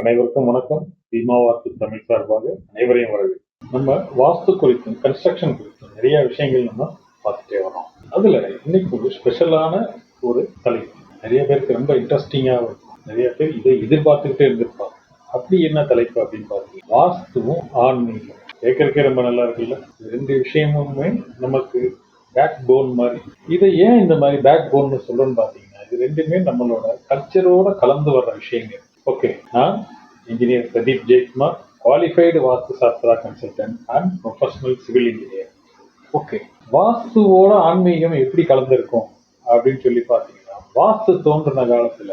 அனைவருக்கும் வணக்கம். பீமா வாஸ்து தமிழ் சார்பாக அனைவரையும் வரவேற்கிறேன். நம்ம வாஸ்து குறித்தும் கன்ஸ்ட்ரக்ஷன் குறித்தும் நிறைய விஷயங்கள் நம்ம பார்த்துட்டே வரோம். அதுல இன்னைக்கு ஒரு ஸ்பெஷலான ஒரு தலைப்பு நிறைய பேருக்கு ரொம்ப இன்ட்ரெஸ்டிங்கா இருக்கும். நிறைய பேர் இதை எதிர்பார்த்துக்கிட்டே இருந்திருப்பாங்க. அப்படி என்ன தலைப்பு அப்படின்னு பார்த்தீங்கன்னா, வாஸ்துவும் ஆன்மீகம். கேட்கறதுக்கே ரொம்ப நல்லா இருக்குல்ல. ரெண்டு விஷயமுமே நமக்கு பேக் போன் மாதிரி. இதை ஏன் இந்த மாதிரி பேக் போன்னு சொல்றோம்னு பார்த்தீங்கன்னா, இது ரெண்டுமே நம்மளோட கல்ச்சரோட கலந்து வர்ற விஷயங்கள். ஓகே, நான் engineer Pradeep Jayakumar, qualified Vastu Shastra consultant and professional civil engineer. Okay, வாஸ்துவோட ஆன்மீகம் எப்படி கலந்துருக்கும் அப்படின்னு சொல்லி பார்த்தீங்கன்னா, வாஸ்து தோன்றின காலத்துல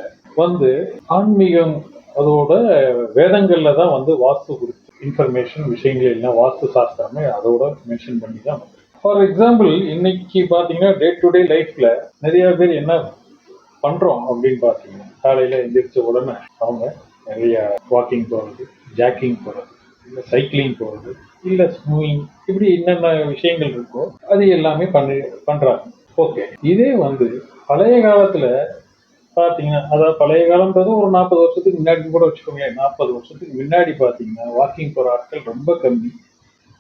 ஆன்மீகம் அதோட வேதங்கள்ல தான் வாஸ்து குறித்து இன்ஃபர்மேஷன் விஷயங்கள் எல்லாம் வாஸ்து சாஸ்திரமே அதோட மென்ஷன் பண்ணி தான் வந்து. ஃபார் எக்ஸாம்பிள், இன்னைக்கு பார்த்தீங்கன்னா டே டு டே லைஃப்ல நிறைய பேர் என்ன பண்றோம் அப்படின்னு பார்த்தீங்கன்னா, காலையில எந்திரிச்ச உடனே அவங்க நிறைய வாக்கிங் போறது, ஜாக்கிங் போறது, இல்லை சைக்கிளிங் போறது, இல்லை ஸ்விம்மிங், இப்படி என்னென்ன விஷயங்கள் இருக்கோ அது எல்லாமே பண்றாங்க. ஓகே, இதே பழைய காலத்துல பாத்தீங்கன்னா, அதாவது பழைய காலம்ன்றது ஒரு 40 வருஷத்துக்கு முன்னாடி கூட வச்சுக்கோங்களேன். 40 வருஷத்துக்கு முன்னாடி பாத்தீங்கன்னா வாக்கிங் போற ஆட்கள் ரொம்ப கம்மி.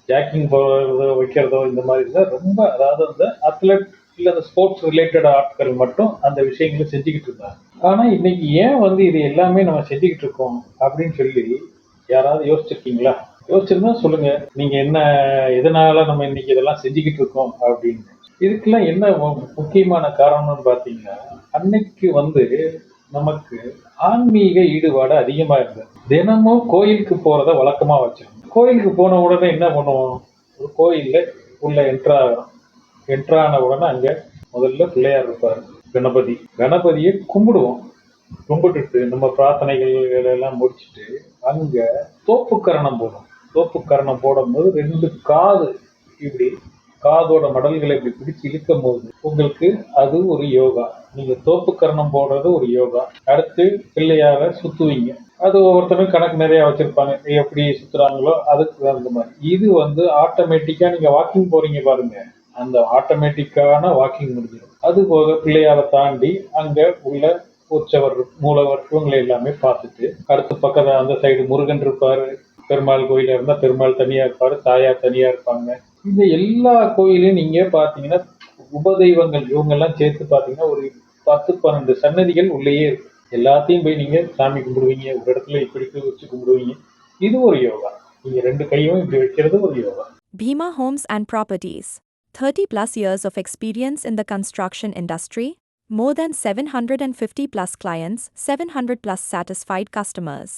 ஜாக்கிங் போறதோ வைக்கிறதோ இந்த மாதிரி தான் ரொம்ப, அதாவது அந்த அத்லட் இல்ல அந்த ஸ்போர்ட்ஸ் ரிலேட்டட் ஆட்கள் மட்டும் அந்த விஷயங்களை செஞ்சுக்கிட்டு இருந்தாங்க. ஆனா இன்னைக்கு ஏன் இது எல்லாமே நம்ம செஞ்சுக்கிட்டு இருக்கோம் அப்படின்னு சொல்லி யாராவது யோசிச்சிருக்கீங்களா? யோசிச்சிருந்தா சொல்லுங்க, நீங்க என்ன, எதனால நம்ம இன்னைக்கு இதெல்லாம் செஞ்சுக்கிட்டு இருக்கோம் அப்படின்னு. இதுக்கெல்லாம் என்ன முக்கியமான காரணம்னு பாத்தீங்கன்னா, அன்னைக்கு நமக்கு ஆன்மீக ஈடுபாடு அதிகமா இருந்தது. தினமும் கோயிலுக்கு போறத வழக்கமா வச்சிருக்கோம். கோயிலுக்கு போன உடனே என்ன பண்ணுவோம்? ஒரு கோயில்ல உள்ள என்ட்ரான உடனே அங்க முதல்ல பிள்ளையார் இருப்பாரு, கணபதியை கும்பிடுவோம். கும்பிட்டுட்டு நம்ம பிரார்த்தனைகள் எல்லாம் முடிச்சுட்டு அங்க தோப்புக்கரணம் போடும். தோப்புக்கரணம் போடும்போது 2 காது இப்படி, காதோட மடல்களை இப்படி பிடிச்சு இழுக்கும் போது உங்களுக்கு அது ஒரு யோகா. நீங்க தோப்புக்கரணம் போடுறது ஒரு யோகா. அடுத்து பிள்ளையார சுத்துவீங்க. அது ஒவ்வொருத்தரும் கணக்கு நிறைய வச்சிருப்பாங்க, எப்படி சுத்துறாங்களோ அதுக்கு அந்த மாதிரி. இது ஆட்டோமேட்டிக்கா நீங்க வாக்கிங் போறீங்க பாருங்க, அந்த ஆட்டோமேட்டிக்கான வாக்கிங் முடிஞ்சிடும். அது போக பிள்ளையார தாண்டி அங்க உள்ள உற்சவர், மூலவர், இவங்களை எல்லாமே பார்த்துட்டு அடுத்த பக்கத்துல அந்த சைடு முருகன் இருப்பாரு. பெருமாள் கோயில இருந்தா பெருமாள் தனியா இருப்பாரு, தாயார் தனியா இருப்பாங்க. இந்த எல்லா கோயிலையும் நீங்க பாத்தீங்கன்னா உபதெய்வங்கள் இவங்க எல்லாம் சேர்த்து பாத்தீங்கன்னா ஒரு 10-12 சன்னதிகள் உள்ளேயே இருக்கு. எல்லாத்தையும் போய் நீங்க சாமி கும்பிடுவீங்க. ஒரு இடத்துல இப்படி வச்சு கும்பிடுவீங்க. இது ஒரு யோகா. நீங்க 2 கையும் இப்படி வைக்கிறது ஒரு yoga. Bhima Homes and Properties. 30 plus years of experience in the construction industry. More than 750 plus clients, 700 plus satisfied customers.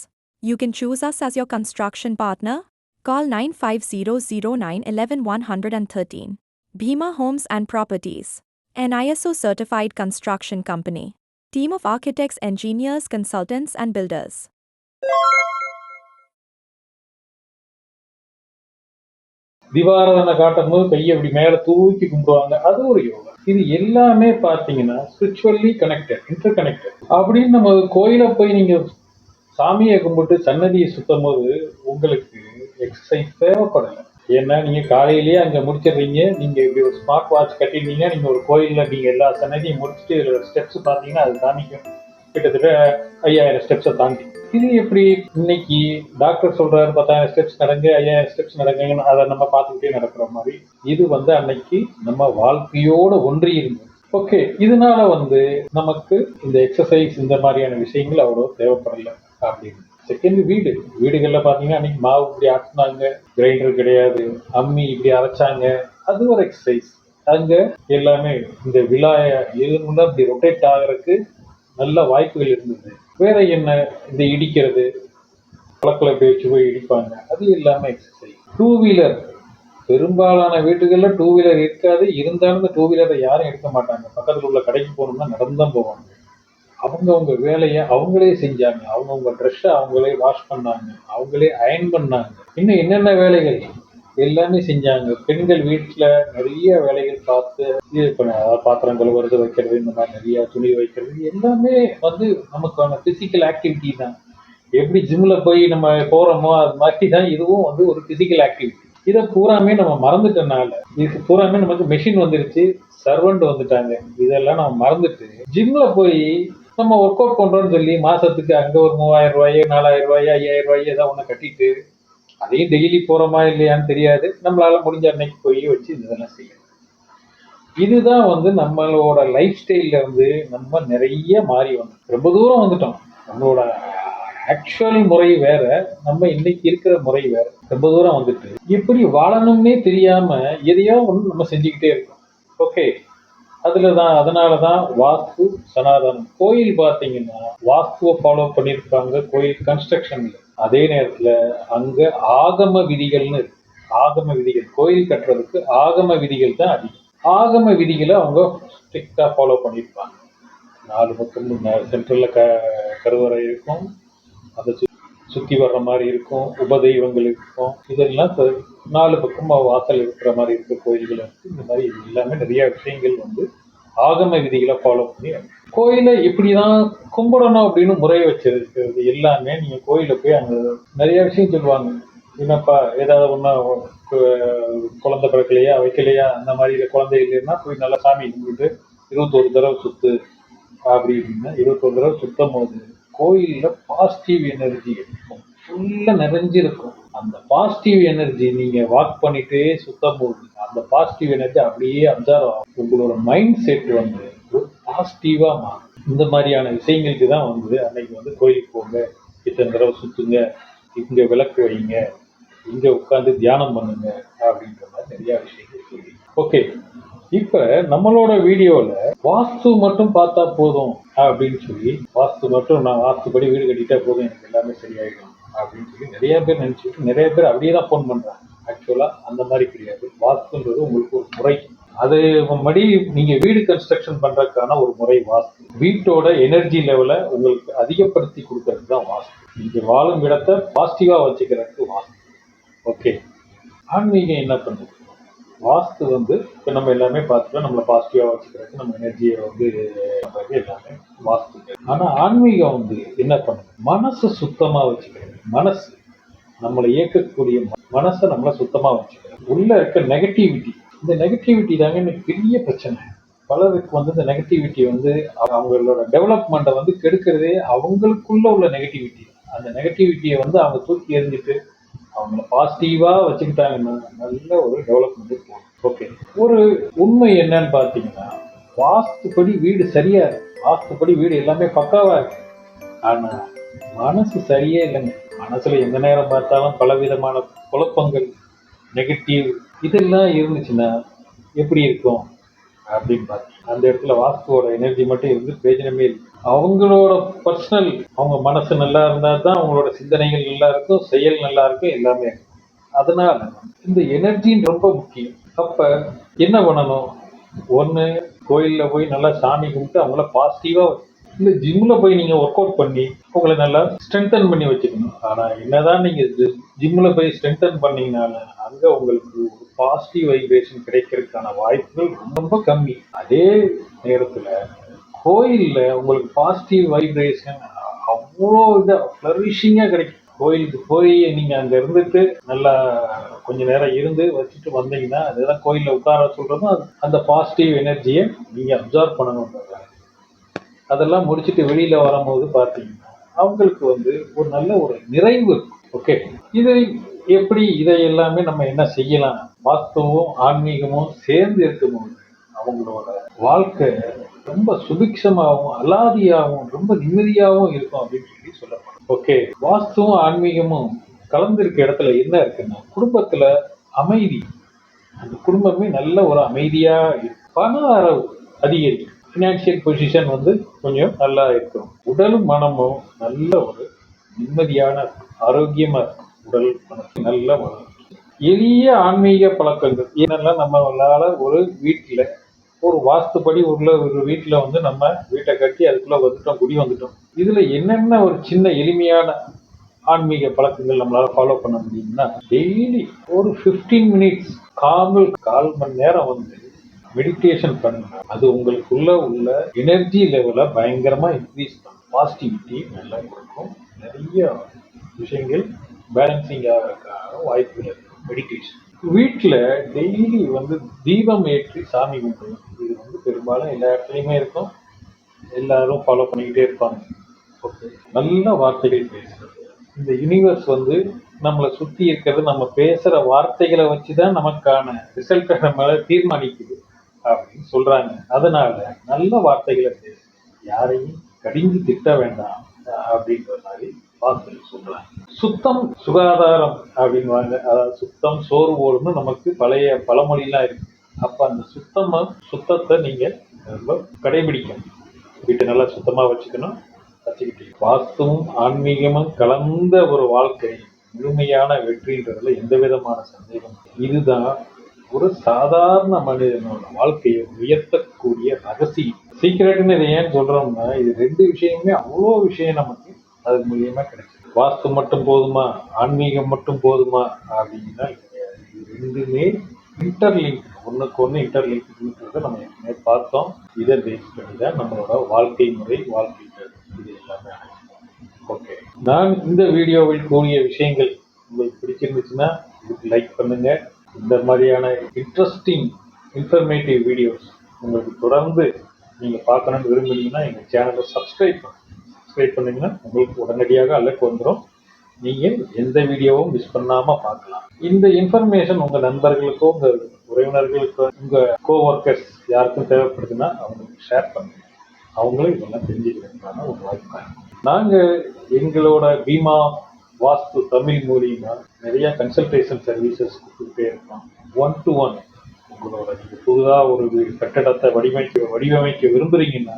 You can choose us as your construction partner. Call 9500911113. Bhima Homes and Properties. An ISO certified construction company. Team of architects, engineers, consultants and builders. திவாராதனை காட்டும் போது கையை அப்படி மேல தூக்கி கும்பிடுவாங்க, அது ஒரு யோகா. இது எல்லாமே பாத்தீங்கன்னா ஸ்பிரிச்சுவல்லி கனெக்டட், இன்டர் கனெக்டட். அப்படின்னு நம்ம கோயில போய் நீங்க சாமியை கும்பிட்டு சன்னதியை சுத்தும் போது உங்களுக்கு எக்ஸசைஸ் தேவைப்படல. ஏன்னா நீங்க காலையிலேயே அங்க முடிச்சிடுறீங்க. நீங்க இப்படி ஒரு ஸ்மார்ட் வாட்ச் கட்டிருந்தீங்க, நீங்க ஒரு கோயில்ல நீங்க எல்லா சன்னதியும் முடிச்சுட்டு இதுல ஸ்டெப்ஸ் பாத்தீங்கன்னா அது காமிக்கும் கிட்டத்தட்ட 5000 ஸ்டெப்ஸை தாண்டி. இது எப்படி இன்னைக்கு டாக்டர் சொல்றாரு 10,000 ஸ்டெப்ஸ் நடங்க, 5000 ஸ்டெப்ஸ் நடக்குங்கன்னு அதை நம்ம பார்த்துக்கிட்டே நடக்கிற மாதிரி இது அன்னைக்கு நம்ம வாழ்க்கையோட ஒன்றி இருந்தது. ஓகே, இதனால நமக்கு இந்த எக்ஸசைஸ் இந்த மாதிரியான விஷயங்கள் அவ்வளோ தேவைப்படல அப்படின்னு. செகண்ட், வீடுகள்ல பாத்தீங்கன்னா அன்னைக்கு மாவு இப்படி ஆட்டினாங்க, கிரைண்டர் கிடையாது, அம்மி இப்படி அரைச்சாங்க, அது ஒரு எக்ஸசைஸ். அங்க எல்லாமே இந்த விழாய எலும்புல இப்படி ரொட்டேட் ஆகிறதுக்கு நல்ல வாய்ப்புகள் இருந்தது. வேற என்ன, இந்த இடிக்கிறது, பழக்களை இப்படி வச்சு போய் இடிப்பாங்க, அது எல்லாமே எக்ஸசைஸ். 2 வீலர், பெரும்பாலான வீட்டுகள்ல 2 வீலர் இருக்காது. இருந்தாலும் இந்த 2 வீலரை யாரும் எடுக்க மாட்டாங்க. பக்கத்துல உள்ள கடைக்கு போகணும்னா நடந்துதான் போவாங்க. அவங்கவுங்க வேலையை அவங்களே செஞ்சாங்க. அவங்கவுங்க ட்ரெஸ்ஸை அவங்களே வாஷ் பண்ணாங்க, அவங்களே அயன் பண்ணாங்க. இன்னும் என்னென்ன வேலைகள் எல்லாமே செஞ்சாங்க. பெண்கள் வீட்டுல நிறைய வேலைகள் பார்த்து இது பண்ண, பாத்திரம் கழுவுறது, வைக்கிறது, இந்த மாதிரி நிறைய துணி வைக்கிறது, எல்லாமே நமக்கான பிசிக்கல் ஆக்டிவிட்டி தான். எப்படி ஜிம்ல போய் நம்ம போறோமோ அது மாதிரி தான் இதுவும் ஒரு பிசிக்கல் ஆக்டிவிட்டி. இதை பூராமே நம்ம மறந்துட்டனால, இது பூராமே நமக்கு மெஷின் வந்துருச்சு, சர்வெண்ட் வந்துட்டாங்க, இதெல்லாம் நம்ம மறந்துட்டு ஜிம்ல போய் நம்ம ஒர்க் அவுட் பண்றோம்னு சொல்லி மாசத்துக்கு அங்க ஒரு 3000 ரூபாயோ 4000 ரூபாயோ 5000 ரூபாயோ ஏதாவது ஒண்ணு கட்டிட்டு அதையும் டெய்லி போறோமா இல்லையான்னு தெரியாது. நம்மளால முடிஞ்ச அன்னைக்கு போய் வச்சு இதெல்லாம் செய்யணும். இதுதான் வந்து நம்மளோட லைஃப் ஸ்டைல்ல இருந்து நம்ம நிறைய மாறி வந்தோம். ரொம்ப தூரம் வந்துட்டோம். நம்மளோட ஆக்சுவல் முறை வேற, நம்ம இன்னைக்கு இருக்கிற முறை வேற. ரொம்ப தூரம் வந்துட்டு எப்படி வாழணும்னே தெரியாம எதையோ ஒன்று நம்ம செஞ்சுக்கிட்டே இருக்கோம். ஓகே, அதனாலதான் வாஸ்து சனாதனம். கோயில் பார்த்தீங்கன்னா வாஸ்துவை ஃபாலோ பண்ணியிருக்காங்க கோயில் கன்ஸ்ட்ரக்ஷன்ல. அதே நேரத்துல அங்க ஆகம விதிகள்னு இருக்கு. ஆகம விதிகள், கோயில் கட்டுறதுக்கு ஆகம விதிகள் தான் அதிகம். ஆகம விதிகளை அவங்க ஸ்ட்ரிக்டா ஃபாலோ பண்ணியிருப்பாங்க. 4 பக்கம் சென்ட்ரல்ல கருவறை இருக்கும், அதை சுத்தி வர்ற மாதிரி இருக்கும், உபதெய்வங்கள் இருக்கும். இதெல்லாம் 4 பக்கம் வாசல் இருக்கிற மாதிரி இருக்க கோயில்கள் இருக்கு. இந்த மாதிரி இது எல்லாமே நிறைய விஷயங்கள் வந்து ஆகம விதிகளை ஃபாலோ பண்ணி கோயிலை இப்படிதான் கும்பிடணும் அப்படின்னு முறை வச்சிருக்கிறது எல்லாமே. நீங்க கோயில போய் அங்க நிறைய விஷயம் சொல்லுவாங்க. என்னப்பா ஏதாவது ஒண்ணா குழந்தை பிறக்கலையா வைக்கலையா அந்த மாதிரி குழந்தை இல்லைன்னா போய் நல்லா சாமி கும்பிட்டு 21 தடவை சுத்து அப்படி அப்படின்னா 21 தடவை சுத்தம் போது கோயில்ல பாசிட்டிவ் எனர்ஜி இருக்கும், ஃபுல்லா நிறைஞ்சிருக்கும். அந்த பாசிட்டிவ் எனர்ஜி நீங்க வாக் பண்ணிட்டே சுத்தம் போது அந்த பாசிட்டிவ் எனர்ஜி அப்படியே அப்சர்வ் ஆகும். உங்களோட மைண்ட் செட் வந்து ஒரு பாசிட்டிவா மாறும். இந்த மாதிரியான விஷயங்களுக்கு தான் வந்து அன்னைக்கு வந்து கோயிலுக்கு போங்க, இத்தனை தடவை சுத்துங்க, இங்க விளக்கு வைங்க, இங்க உட்காந்து தியானம் பண்ணுங்க அப்படின்ற மாதிரி நிறைய விஷயங்கள் சொல்லி. ஓகே, இப்ப நம்மளோட வீடியோல வாஸ்து மட்டும் பார்த்தா போதும் அப்படின்னு சொல்லி, வாஸ்து மட்டும் நான் வாஸ்துபடி வீடு கட்டிட்டா போதும் எனக்கு எல்லாமே சரியாயிடும் அப்படின்னு சொல்லி நிறைய பேர் நினைச்சிட்டு நிறைய பேர் அப்படியே தான் போன் பண்றாங்க. ஆக்சுவலா அந்த மாதிரி கிடையாது. வாஸ்துன்றது உங்களுக்கு ஒரு முறை. அது மறுபடி நீங்க வீடு கன்ஸ்ட்ரக்ஷன் பண்றதுக்கான ஒரு முறை வாஸ்து. வீட்டோட எனர்ஜி லெவலை உங்களுக்கு அதிகப்படுத்தி கொடுக்கறது தான் வாஸ்து. நீங்க வாழும் இடத்தை பாசிட்டிவா வச்சுக்கிறதுக்கு வாஸ்து. ஓகே, ஆன்மீகம் என்ன பண்ணுது? வாஸ்து வந்து இப்போ நம்ம எல்லாமே பார்த்துட்டோம். நம்மளை பாசிட்டிவா வச்சுக்கிறதுக்கு நம்ம எனர்ஜியை வந்து எல்லாமே வாஸ்து. ஆனா ஆன்மீகம் வந்து என்ன பண்ணுது? மனசை சுத்தமா வச்சுக்கிறது. மனசு நம்மளை இயக்கக்கூடிய மனசை நம்மளை சுத்தமா வச்சுக்கிறது. உள்ள இருக்க நெகட்டிவிட்டி, இந்த நெகட்டிவிட்டி தாங்க எனக்கு பெரிய பிரச்சனை. பலருக்கு வந்து இந்த நெகட்டிவிட்டி வந்து அவங்களோட டெவலப்மெண்ட்டை வந்து கெடுக்கிறதே அவங்களுக்குள்ள உள்ள நெகட்டிவிட்டி. அந்த நெகட்டிவிட்டியை வந்து அவங்க தூக்கி எறிஞ்சிட்டு அவங்கள பாசிட்டிவா வச்சுக்கிட்டாங்கன்னா நல்ல ஒரு டெவலப்மெண்ட் போகும். ஓகே, ஒரு உண்மை என்னன்னு பார்த்தீங்கன்னா வாஸ்துப்படி வீடு சரியா இருக்கு, வாஸ்துப்படி வீடு எல்லாமே பக்காவா இருக்கு. ஆனா மனசு சரியே இல்லைங்க. மனசுல எந்த நேரம் பார்த்தாலும் பலவிதமான குழப்பங்கள், நெகட்டிவ் இதெல்லாம் இருந்துச்சுன்னா எப்படி இருக்கும் அப்படின்னு பார்த்தீங்கன்னா அந்த இடத்துல வாஸ்துவோட எனர்ஜி மட்டும் இருந்து பிரயோஜனமே இல்லை. அவங்களோட பர்சனல், அவங்க மனசு நல்லா இருந்தா தான் அவங்களோட சிந்தனைகள் நல்லா இருக்கும், செயல் நல்லா இருக்கும், எல்லாமே இருக்கும். அதனால இந்த எனர்ஜின்னு ரொம்ப முக்கியம். அப்ப என்ன பண்ணணும்? ஒண்ணு கோயில்ல போய் நல்லா சாமி கும்பிட்டு அவங்கள பாசிட்டிவா, இல்ல ஜிம்ல போய் நீங்க ஒர்க் அவுட் பண்ணி உங்களை நல்லா ஸ்ட்ரென்தன் பண்ணி வச்சுக்கணும். ஆனா என்னதான் நீங்க ஜிம்ல போய் ஸ்ட்ரென்தன் பண்ணீங்கனாலும் அங்க உங்களுக்கு ஒரு பாசிட்டிவ் வைப்ரேஷன் கிடைக்கிறதுக்கான வாய்ப்புகள் ரொம்ப கம்மி. அதே நேரத்துல கோயில்ல உங்களுக்கு பாசிட்டிவ் வைப்ரேஷன் அவ்வளோ இதாக ஃப்ளரிஷிங்காக கிடைக்கும். கோயிலுக்கு போய் நீங்க அங்க இருந்துட்டு நல்லா கொஞ்ச நேரம் இருந்து வச்சுட்டு வந்தீங்கன்னா அதுதான் கோயில்ல உட்கார சொல்றதும் அந்த பாசிட்டிவ் எனர்ஜியை நீங்க அப்சர்வ் பண்ணணும்ன்றாங்க. அதெல்லாம் முடிச்சுட்டு வெளியில வரும்போது பார்த்தீங்கன்னா அவங்களுக்கு வந்து ஒரு நல்ல ஒரு நிறைவு இருக்கும். ஓகே, இதை எப்படி இதை எல்லாமே நம்ம என்ன செய்யலாம்? வாஸ்துவும் ஆன்மீகமும் சேர்ந்து இருக்கும்போது அவங்களோட வாழ்க்கை ரொம்ப சுபிக்ஷமாகவும் அலாதியாகவும் ரொம்ப நிம்மதியாகவும் இருக்கும் அப்படின்னு சொல்லி சொல்லப்படும். ஓகே, வாஸ்துவும் ஆன்மீகமும் கலந்திருக்க இடத்துல என்ன இருக்குன்னா குடும்பத்துல அமைதி. அந்த குடும்பமே நல்ல ஒரு அமைதியா இருக்கும். பண வரவு அதிகரிக்கும். ஃபினான்சியல் பொசிஷன் வந்து கொஞ்சம் நல்லா இருக்கும். உடலும் மனமும் நல்ல ஒரு நிம்மதியான ஆரோக்கியமா இருக்கும். உடல் மனசு நல்ல வளரும். எளிய ஆன்மீக பழக்கங்கள் என்னெல்லாம் நம்மளால ஒரு வீட்டுல ஒரு வாஸ்துப்படி உள்ள ஒரு வீட்டுல வந்து நம்ம வீட்டை கட்டி அதுக்குள்ள வந்துட்டோம், குடி வந்துட்டோம். இதுல என்னென்ன ஒரு சின்ன எளிமையான ஆன்மீக பழக்கங்கள் நம்மளால ஃபாலோ பண்ண முடியும்னா, டெய்லி ஒரு 15 மினிட்ஸ் கால் மணி நேரம் வந்து மெடிடேஷன் பண்ணுங்க. அது உங்களுக்குள்ள உள்ள எனர்ஜி லெவலை பயங்கரமா இன்க்ரீஸ் பண்ணும். பாசிட்டிவிட்டி நல்லா கொடுக்கும். நிறைய விஷயங்கள் பேலன்சிங் ஆகிறதுக்கான வாய்ப்புகள் இருக்கு. மெடிடேஷன் வீட்டில் டெய்லி வந்து தீபம் ஏற்றி சாமி கும்பிடணும். இது வந்து பெரும்பாலும் எல்லா இடத்துலையுமே இருக்கும். எல்லாரும் ஃபாலோ பண்ணிக்கிட்டே இருப்பாங்க. ஓகே, நல்ல வார்த்தைகள் பேசுறது. இந்த யூனிவர்ஸ் வந்து நம்மளை சுத்தி இருக்கிறது நம்ம பேசுற வார்த்தைகளை வச்சுதான் நமக்கான ரிசல்ட்டை நம்மள தீர்மானிக்குது அப்படின்னு சொல்றாங்க. அதனால நல்ல வார்த்தைகளை பேசு, யாரையும் கடிஞ்சு திட்ட வேண்டாம் அப்படின்ற மாதிரி வார்த்தைகள் சொல்றாங்க. சுத்தம் சுகாதாரம் அப்படின்வாங்க. அதாவது சுத்தம் சோறு போடும்னு நமக்கு பழைய பழமொழிலாம் இருக்கு. அப்ப அந்த சுத்தத்தை நீங்க ரொம்ப கடைபிடிக்கணும். வீட்டை நல்லா சுத்தமா வச்சுக்கணும். வச்சுக்கிட்டு வாஸ்துவும் ஆன்மீகமும் கலந்த ஒரு வாழ்க்கை முழுமையான வெற்றின்றதுல எந்த விதமான சந்தேகம் இல்லை. இதுதான் ஒரு சாதாரண மனிதனோட வாழ்க்கையை உயர்த்தக்கூடிய ரகசியம். சீக்கிரட்னு இதை ஏன் சொல்றோம்னா, இது ரெண்டு விஷயமே அவ்வளோ விஷயம் நமக்கு அது மூலியமா கிடைச்சிது. வாஸ்து மட்டும் போதுமா, ஆன்மீகம் மட்டும் போதுமா அப்படின்னா கிடையாது. இது ரெண்டுமே இன்டர்லிங்க், ஒன்றுக்கு ஒன்று இன்டர்லிங்க் இருக்கிறத நம்ம ஏற்கனவே பார்த்தோம். இதை பேஸ் பண்ணி தான் நம்மளோட வாழ்க்கை முறை, வாழ்க்கை இது எல்லாமே. ஓகே, நான் இந்த வீடியோவில் கூறிய விஷயங்கள் உங்களுக்கு பிடிச்சிருந்துச்சுன்னா இதுக்கு லைக் பண்ணுங்க. இந்த மாதிரியான இன்ட்ரெஸ்டிங் இன்ஃபர்மேட்டிவ் வீடியோஸ் உங்களுக்கு தொடர்ந்து நீங்கள் பார்க்கணும்னு விரும்புனீங்கன்னா எங்கள் சேனலை சப்ஸ்கிரைப் பண்ணிங்கன்னா உங்களுக்கு உடனடியாக அலர்ட் வந்துடும். நீங்கள் எந்த வீடியோவும் மிஸ் பண்ணாமல் பார்க்கலாம். இந்த இன்ஃபர்மேஷன் உங்கள் நண்பர்களுக்கோ, உங்கள் உறவினர்களுக்கோ, உங்கள் கோவொர்க்கர்ஸ் யாருக்கும் தேவைப்படுதுன்னா அவங்களுக்கு ஷேர் பண்ணுங்க. அவங்களும் இதெல்லாம் தெரிஞ்சுக்கிறதுக்கான ஒரு வாய்ப்பாக இருக்கும். நாங்கள் எங்களோட பீமா வாஸ்து தமிழ் மூலியமாக நிறைய கன்சல்டேஷன் சர்வீசஸ் கொடுத்துக்கிட்டே இருக்கோம். 1-to-1 உங்களோட நீங்கள் புதுதாக ஒரு கட்டடத்தை வடிவமைக்க விரும்புகிறீங்கன்னா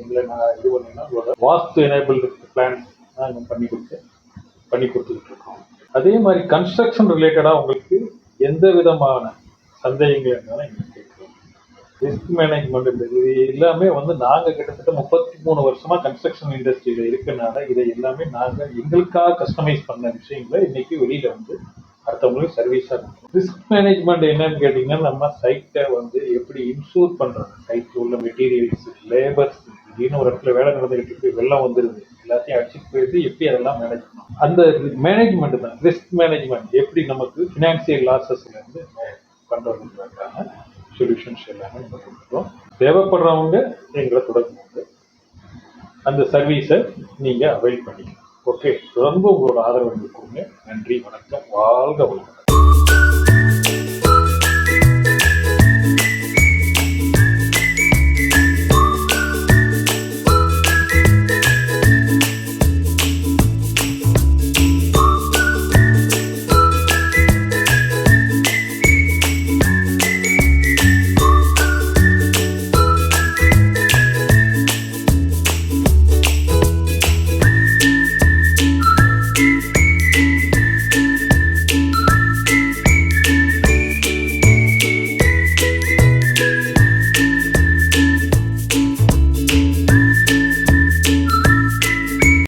எங்களை நான் இது பண்ணீங்கன்னா உங்களோட வாஸ்து எனேபிள் பிளான்ஸ் நாங்கள் பண்ணி கொடுத்துக்கிட்டு இருக்கோம். அதே மாதிரி கன்ஸ்ட்ரக்ஷன் ரிலேட்டடாக உங்களுக்கு எந்த விதமான சந்தேகங்கள் இருந்தாலும் எங்களுக்கு கேட்குறோம். ரிஸ்க் மேனேஜ்மெண்ட் இது எல்லாமே வந்து நாங்கள் கிட்டத்தட்ட 33 வருஷமா கன்ஸ்ட்ரக்ஷன் இண்டஸ்ட்ரியில் இருக்கனால இதை எல்லாமே நாங்கள் எங்களுக்காக கஸ்டமைஸ் பண்ண விஷயங்களை இன்னைக்கு வெளியில வந்து அடுத்தவங்களுக்கு சர்வீஸாக இருக்கும். ரிஸ்க் மேனேஜ்மெண்ட் என்னன்னு கேட்டிங்கன்னா, நம்ம சைட்டை வந்து எப்படி இன்சூர் பண்ணுறது, சைட்டில் உள்ள மெட்டீரியல்ஸ், லேபர்ஸ், திடீர்னு ஒரு இடத்துல வேலை நடந்துகிட்டு இருக்கு, வெள்ளம் வந்துடுது, எல்லாத்தையும் அடிச்சுட்டு போயிட்டு எப்படி அதெல்லாம் மேனேஜ் பண்ணணும், அந்த மேனேஜ்மெண்ட் தான் ரிஸ்க் மேனேஜ்மெண்ட். எப்படி நமக்கு ஃபினான்சியல் லாஸஸ்ல இருந்து பண்ணுறதுக்கான சொல்யூஷன்ஸ் எல்லாமே நம்ம கொடுக்குறோம். தேவைப்படுறவங்க எங்களை தொடர்பு அந்த சர்வீஸை நீங்கள் அவைல் பண்ணிக்கலாம். ஓகே, தொடர்ந்து உங்களோட ஆதரவு கொடுங்க. நன்றி, வணக்கம், வாழ்க வளமுடன்.